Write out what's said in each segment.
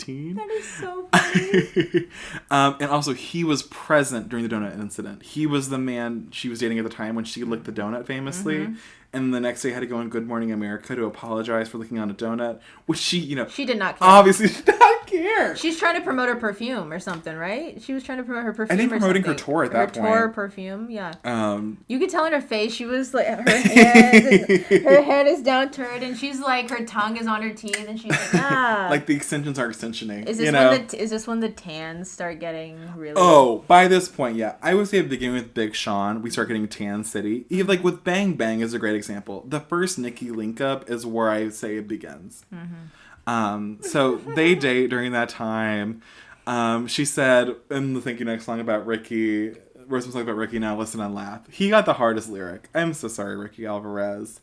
2018. That is so funny. And also, he was present during the donut incident. He was the man she was dating at the time when she licked the donut famously. Mm-hmm. And the next day had to go on Good Morning America to apologize for licking on a donut, which she, She did not care. Obviously did not care. She's trying to promote her perfume or something, right? She was trying to promote her perfume. I think promoting her tour at that point. Her tour perfume, yeah. You could tell in her face, she was like, her head is downturned, and she's like, her tongue is on her teeth, and she's like, ah. Like the extensions are extensioning. Is this when the tans start getting really... Oh, by this point, yeah. I would say beginning with Big Sean, we start getting Tan City. Even like with Bang Bang is a great example. The first Nicki link up is where I say it begins. Mm-hmm. So they date during that time. She said in the Thank You Next song about Ricky, where's the song about Ricky now? Listen and laugh. He got the hardest lyric. I'm so sorry, Ricky Alvarez.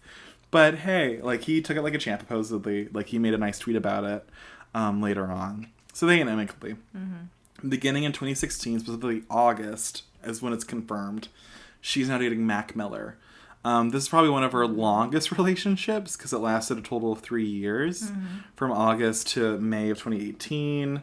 But hey, like he took it like a champ, supposedly. Like he made a nice tweet about it later on. So they end amicably. Mm-hmm. Beginning in 2016, specifically August, is when it's confirmed. She's now dating Mac Miller. This is probably one of her longest relationships because it lasted a total of 3 years, from August to May of 2018.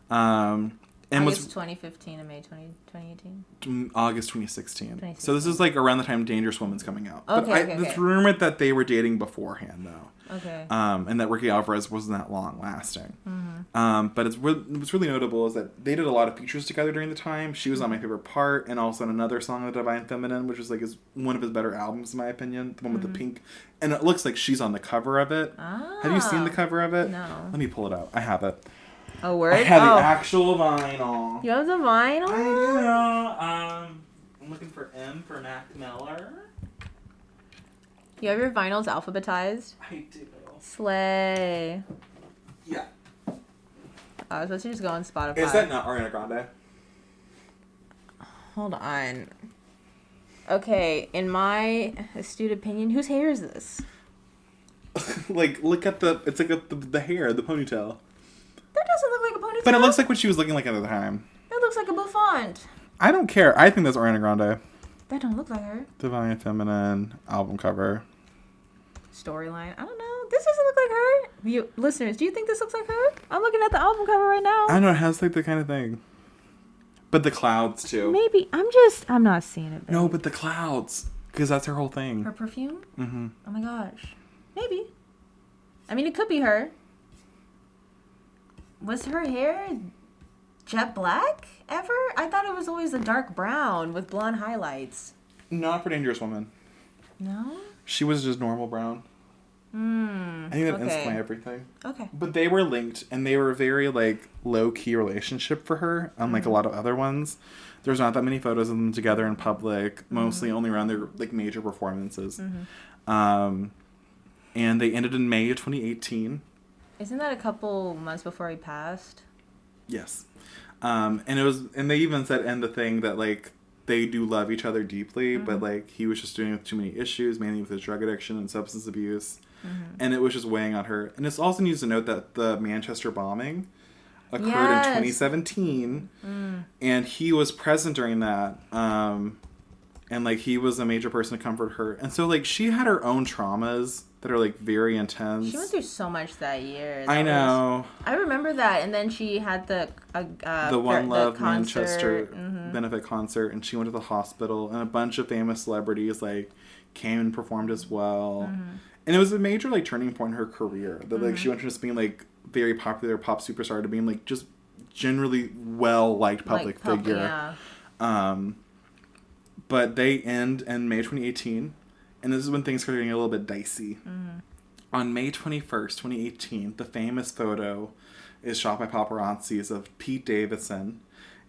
August 2015 and May 2018? August 2016. So this is like around the time Dangerous Woman's coming out. Okay, but it's rumored that they were dating beforehand, though. Okay. And that Ricky Alvarez wasn't that long lasting. Mm-hmm. But what's really notable is that they did a lot of features together during the time. She was on My Favorite Part, and also on another song, The Divine Feminine, which is like one of his better albums, in my opinion. The one with the pink. And it looks like she's on the cover of it. Ah, have you seen the cover of it? No. Let me pull it out. I have it. A word? I have the actual vinyl. You have the vinyl? I do. I'm looking for M for Mac Miller. You have your vinyls alphabetized? I do. Slay. Yeah. I was supposed to just go on Spotify. Is that not Ariana Grande? Hold on. Okay, in my astute opinion, whose hair is this? Like, look at it's like the hair, the ponytail. That doesn't look like a ponytail. But it looks like what she was looking like at the time. That looks like a bouffant. I don't care. I think that's Ariana Grande. That don't look like her. Divine Feminine album cover. Storyline. I don't know. This doesn't look like her. Listeners, do you think this looks like her? I'm looking at the album cover right now. I don't know. It has like the kind of thing. But the clouds too. Maybe. I'm not seeing it. Babe. No, but the clouds. Because that's her whole thing. Her perfume? Mm-hmm. Oh my gosh. Maybe. I mean, it could be her. Was her hair jet black ever? I thought it was always a dark brown with blonde highlights. Not for Dangerous Woman. No? She was just normal brown. I think that instantly everything. Okay. But they were linked, and they were a very, like, low-key relationship for her, unlike a lot of other ones. There's not that many photos of them together in public, mostly only around their, like, major performances. And they ended in May of 2018. Isn't that a couple months before he passed? Yes. And they even said in the thing that, like, they do love each other deeply, but, like, he was just dealing with too many issues, mainly with his drug addiction and substance abuse. And it was just weighing on her. And it also needs to note that the Manchester bombing occurred in 2017. And he was present during that. And, like, he was a major person to comfort her. And so, like, she had her own traumas that are, like, very intense. She went through so much that year. I know. I remember that. And then she had the One Love concert. Manchester benefit concert. And she went to the hospital. And a bunch of famous celebrities, like, came and performed as well. And it was a major, like, turning point in her career. That, like, she went from just being, like, very popular pop superstar to being, like, just generally well-liked public figure. Yeah. But they end in May 2018. And this is when things started getting a little bit dicey. On May 21st, 2018, the famous photo is shot by paparazzis of Pete Davidson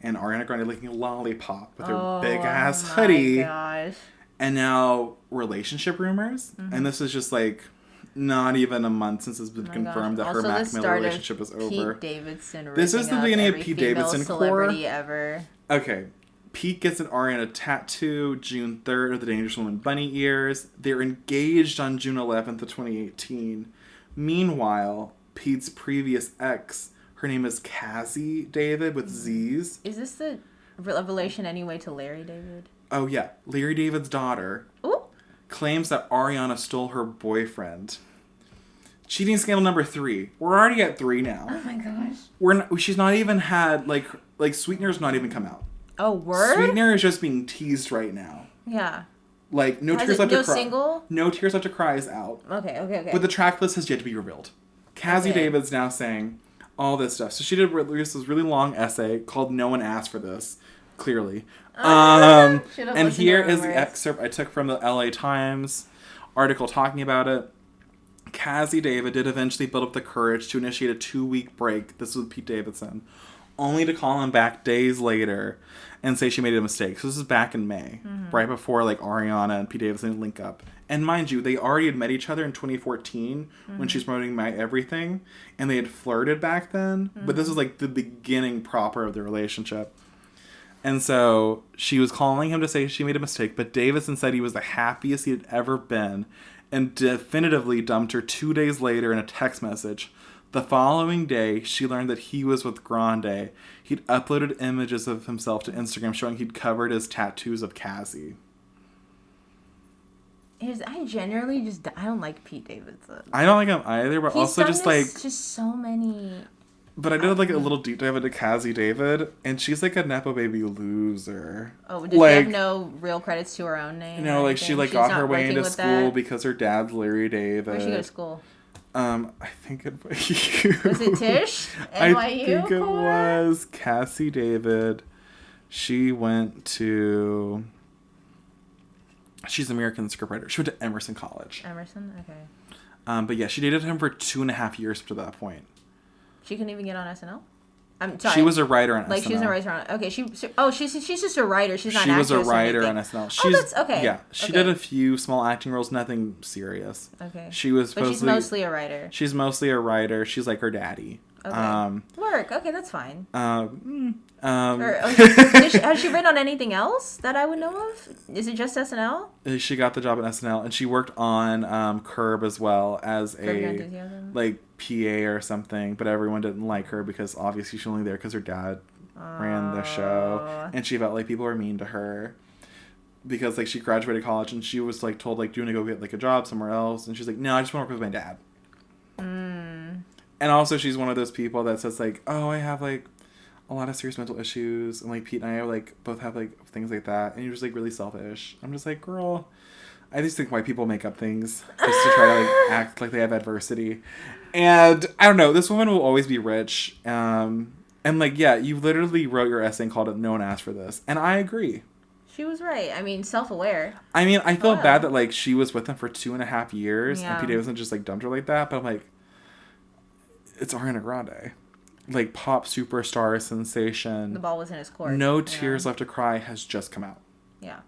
and Ariana Grande licking a lollipop with her big-ass hoodie. Oh, my gosh. And now, relationship rumors. And this is just, like, not even a month since it's been confirmed that her Mac Miller relationship is over. Pete Davidson. This is the beginning of Pete Davidson celebrity core. Ever. Okay. Pete gets an Ariana tattoo June 3rd of the Dangerous Woman bunny ears. They're engaged on June 11th of 2018. Meanwhile, Pete's previous ex, her name is Cassie David with Z's. Is this the revelation anyway to Larry David? Oh, yeah. Larry David's daughter claims that Ariana stole her boyfriend Cheating scandal number 3. We're already at 3 now. Oh my gosh. She's not even had, like Sweetener's not even come out. Oh, word? Sweetener is just being teased right now. Yeah. Like, No Tears Left to Cry. No single? No Tears Left to Cry is out. Okay. But the track list has yet to be revealed. Cassie David's now saying all this stuff. So she did release this really long essay called No One Asked for This, clearly. And here is the excerpt I took from the LA Times article talking about it. Cassie David did eventually build up the courage to initiate a 2-week break. This was Pete Davidson. Only to call him back days later and say she made a mistake. So this is back in May, right before like Ariana and Pete Davidson link up. And mind you, they already had met each other in 2014 when she's promoting My Everything, and they had flirted back then. But this was like the beginning proper of the relationship. And so she was calling him to say she made a mistake, but Davidson said he was the happiest he had ever been and definitively dumped her 2 days later in a text message. The following day, she learned that he was with Grande. He'd uploaded images of himself to Instagram showing he'd covered his tattoos of Cassie. I generally I don't like Pete Davidson. I don't like him either, but also just so many. But I did like a little deep dive into Cassie David, and she's like a Nepo baby loser. Oh, does she have no real credits to her own name? No, like she got her way into school because her dad's Larry David. Where'd she go to school? I think NYU. Was it Tisch? NYU? I think it was Cassie David. She went to... She's an American scriptwriter. She went to Emerson College. Emerson? Okay. But yeah, she dated him for 2.5 years up to that point. She couldn't even get on SNL? I'm sorry. She was a writer on SNL. Like, she was a writer on... Okay, she's just a writer. She's not an actress. She was a writer on SNL. That's... Okay. Yeah. She did a few small acting roles, nothing serious. Okay. But she's mostly a writer. She's mostly a writer. She's like her daddy. Okay. Work. Okay, that's fine. Has she written on anything else that I would know of? Is it just SNL? She got the job at SNL, and she worked on Curb as well as a like PA or something. But everyone didn't like her because obviously she's only there because her dad ran the show, and she felt like people were mean to her because like she graduated college and she was like told like, do you want to go get like a job somewhere else? And she's like, no, I just want to work with my dad. And also, she's one of those people that says, like, oh, I have, like, a lot of serious mental issues. And, like, Pete and I, like, both have, like, things like that. And you're just, like, really selfish. I'm just like, girl, I just think white people make up things just to try to, like, act like they have adversity. And, I don't know, this woman will always be rich. And, like, yeah, you literally wrote your essay and called it No One Asked for This. And I agree. She was right. I mean, self-aware. I mean, I feel bad that, like, she was with him for 2.5 years. Yeah. And Pete Davidson just, like, dumped her like that. But I'm like... It's Ariana Grande. Like, pop superstar sensation. The ball was in his court. No Tears Left to Cry has just come out. Yeah.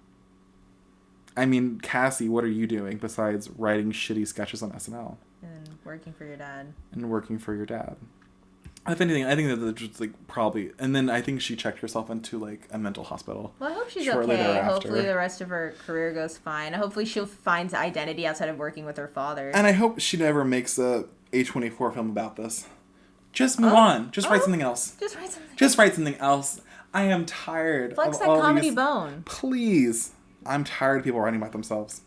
I mean, Cassie, what are you doing besides writing shitty sketches on SNL? And working for your dad. If anything, I think that that's just, like, probably... And then I think she checked herself into, like, a mental hospital. Well, I hope she's okay. Thereafter. Hopefully the rest of her career goes fine. Hopefully she'll find identity outside of working with her father. And I hope she never makes a A24 film about this. Just move on. Just write something else. Just write something else. I am tired Flex of that all comedy these... bone. Please. I'm tired of people writing about themselves.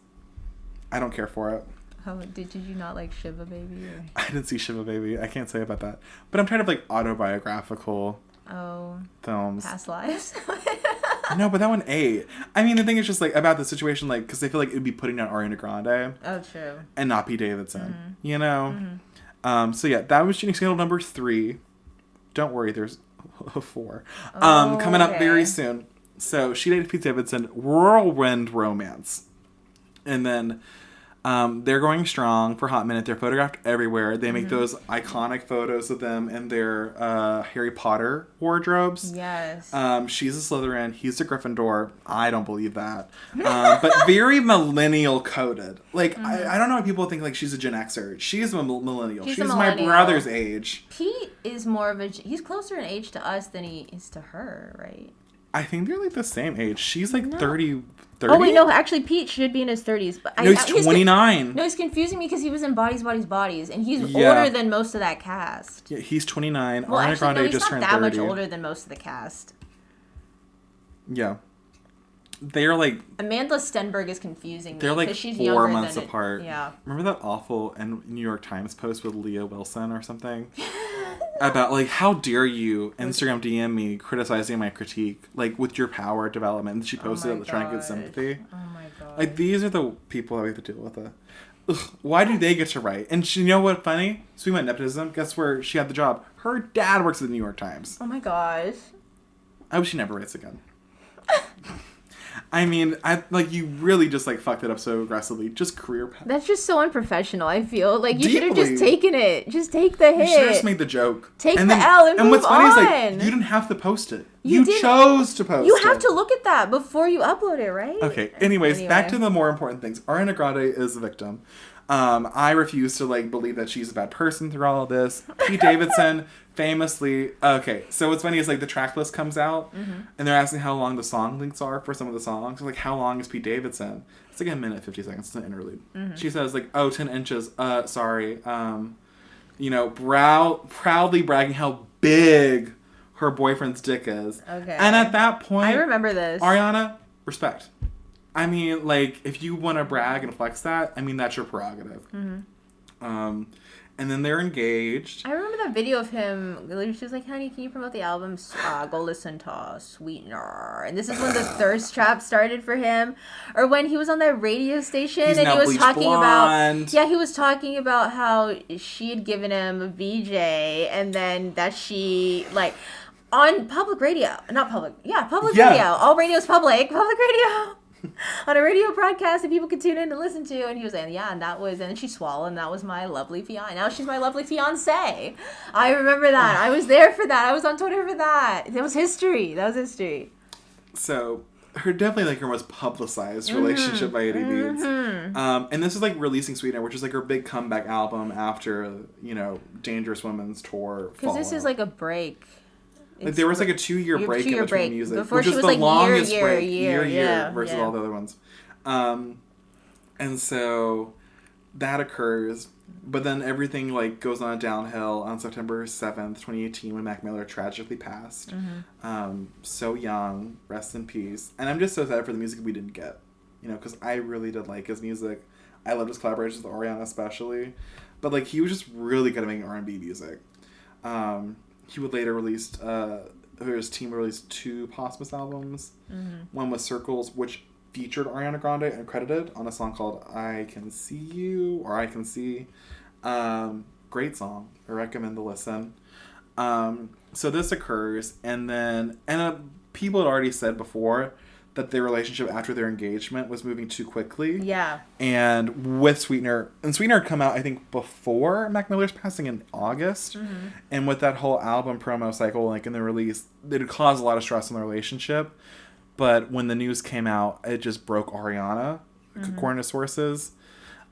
I don't care for it. Oh, did you not like Shiva Baby? Or... I didn't see Shiva Baby. I can't say about that. But I'm tired of, like, autobiographical films. Past lives? No, but that one ate. I mean, the thing is just, like, about the situation, like, because I feel like it would be putting down Ariana Grande. Oh, true. And not Pete Davidson. You know? So, yeah, that was Cheating Scandal number 3. Don't worry, there's 4. Coming up very soon. So, she dated Pete Davidson. Whirlwind romance. And then... they're going strong for a hot minute. They're photographed everywhere. They make those iconic photos of them in their Harry Potter wardrobes. Yes. She's a Slytherin. He's a Gryffindor. I don't believe that. But very millennial coded. Like, I don't know why people think, like, she's a Gen Xer. She's a millennial. She's my brother's age. Pete is more of a... He's closer in age to us than he is to her, right? I think they're, like, the same age. She's, like, 30... Oh, wait, no, actually, Pete should be in his 30s. But no, he's 29. No, he's confusing me because he was in Bodies, and he's older than most of that cast. Yeah, he's 29. Well, Ariana Grande just turned 30. He's not that much older than most of the cast. Yeah. they're like Amanda Stenberg is confusing me. They're like she's 4 months apart. Yeah. Remember that awful New York Times post with Leah Wilson or something? About like, how dare you Instagram DM me criticizing my critique, like with your power development. And she posted it trying to get sympathy. Oh my god. Like, these are the people that we have to deal with it. Ugh, why do they get to write? And you know what funny? So we went nepotism. Guess where she had the job? Her dad works at the New York Times. Oh my gosh. I hope she never writes again. I mean, you really just, like, fucked it up so aggressively. Just career path. That's just so unprofessional, I feel. Like, you should have just taken it. Just take the hit. You should have just made the joke. Take the L and move on. And what's funny is, like, you didn't have to post it. You chose to post it. You have to look at that before you upload it, right? Okay. Anyways, back to the more important things. Ariana Grande is the victim. I refuse to, like, believe that she's a bad person through all of this. Pete Davidson famously... Okay, so what's funny is, like, the track list comes out, and they're asking how long the song links are for some of the songs. Like, how long is Pete Davidson? It's like a minute, 50 seconds. It's an interlude. She says, like, 10 inches. Sorry. You know, proudly bragging how big her boyfriend's dick is. Okay. And at that point... I remember this. Ariana, respect. I mean, like, if you want to brag and flex that, I mean, that's your prerogative. And then they're engaged. I remember that video of him. She was like, honey, can you promote the album? Go listen to Sweetener. And this is when the thirst trap started for him. Or when he was on that radio station and he was talking blonde. about... Yeah, he was talking about how she had given him a VJ and then that she, like... On public radio. Not public. Yeah, public radio. All radio's public. Public radio. On a radio broadcast that people could tune in and listen to, and he was saying, and then she swallowed, and that was my lovely fiance. Now she's my lovely fiance. I remember that. I was there for that. I was on Twitter for that. That was history. So, definitely like her most publicized relationship by any means. And this is like releasing Sweetener, which is like her big comeback album after, you know, Dangerous Women's tour. Because this is like a break. Like there was like a 2-year break in between music, before which she is was the like longest year versus all the other ones. And so that occurs, but then everything like goes on a downhill on September 7th, 2018, when Mac Miller tragically passed. So young, rest in peace. And I'm just so sad for the music we didn't get, you know, because I really did like his music. I loved his collaborations with Ariana especially, but like he was just really good at making R&B music. He would later release, his team released 2 posthumous albums. One was Circles, which featured Ariana Grande and credited on a song called I Can See You, or I Can See. Great song. I recommend the listen. So this occurs, and people had already said before that their relationship after their engagement was moving too quickly. Yeah. And with Sweetener had come out, I think, before Mac Miller's passing in August. And with that whole album promo cycle, like in the release, it caused a lot of stress in the relationship. But when the news came out, it just broke Ariana, according to sources.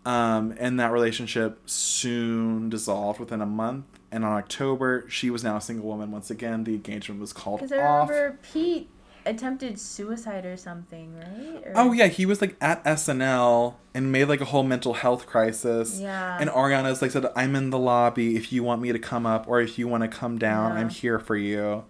And that relationship soon dissolved within a month. And on October, she was now a single woman once again. The engagement was called off. Because I remember Pete attempted suicide or something, right? Oh yeah, he was like at SNL and made like a whole mental health crisis. Yeah. And Ariana's like said, I'm in the lobby if you want me to come up, or if you want to come down, I'm here for you.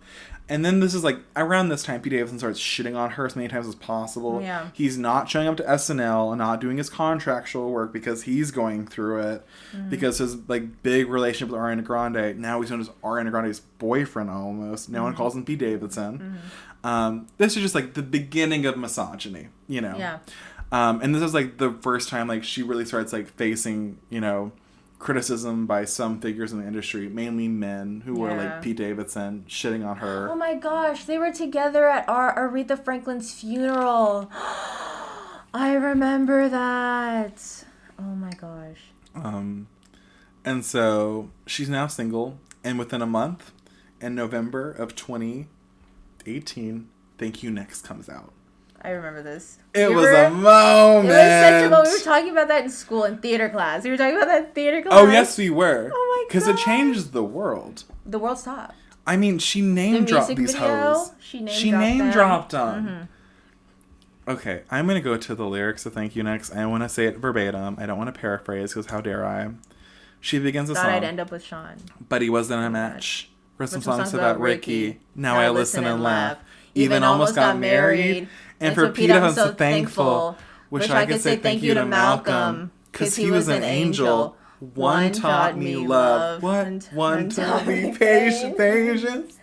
And then this is like around this time, Pete Davidson starts shitting on her as many times as possible. Yeah. He's not showing up to SNL and not doing his contractual work because he's going through it. Because his like big relationship with Ariana Grande, now he's known as Ariana Grande's boyfriend almost. No one calls him Pete Davidson. This is just like the beginning of misogyny, you know. Yeah. And this is like the first time like she really starts like facing, you know, criticism by some figures in the industry, mainly men who were like Pete Davidson shitting on her. Oh my gosh, they were together at Aretha Franklin's funeral. I remember that. Oh my gosh. And so she's now single, and within a month, in November of 2018, Thank You Next comes out. I remember this. It was a moment. It was such a moment. We were talking about that in school in theater class. We were talking about that in theater class. Oh, yes, we were. Oh, my God. Because it changes the world. The world stopped. I mean, she name-dropped these hoes. She name-dropped them. Okay, I'm going to go to the lyrics of Thank You Next. I want to say it verbatim. I don't want to paraphrase, because how dare I. She begins the song. Thought I'd end up with Sean. But he wasn't a match. For some songs about Ricky. Now I listen and laugh. even almost got married. And for Pete, I'm so thankful. Wish I could say thank you to Malcolm, 'cause he was an angel. One taught me love. What? One taught me patience.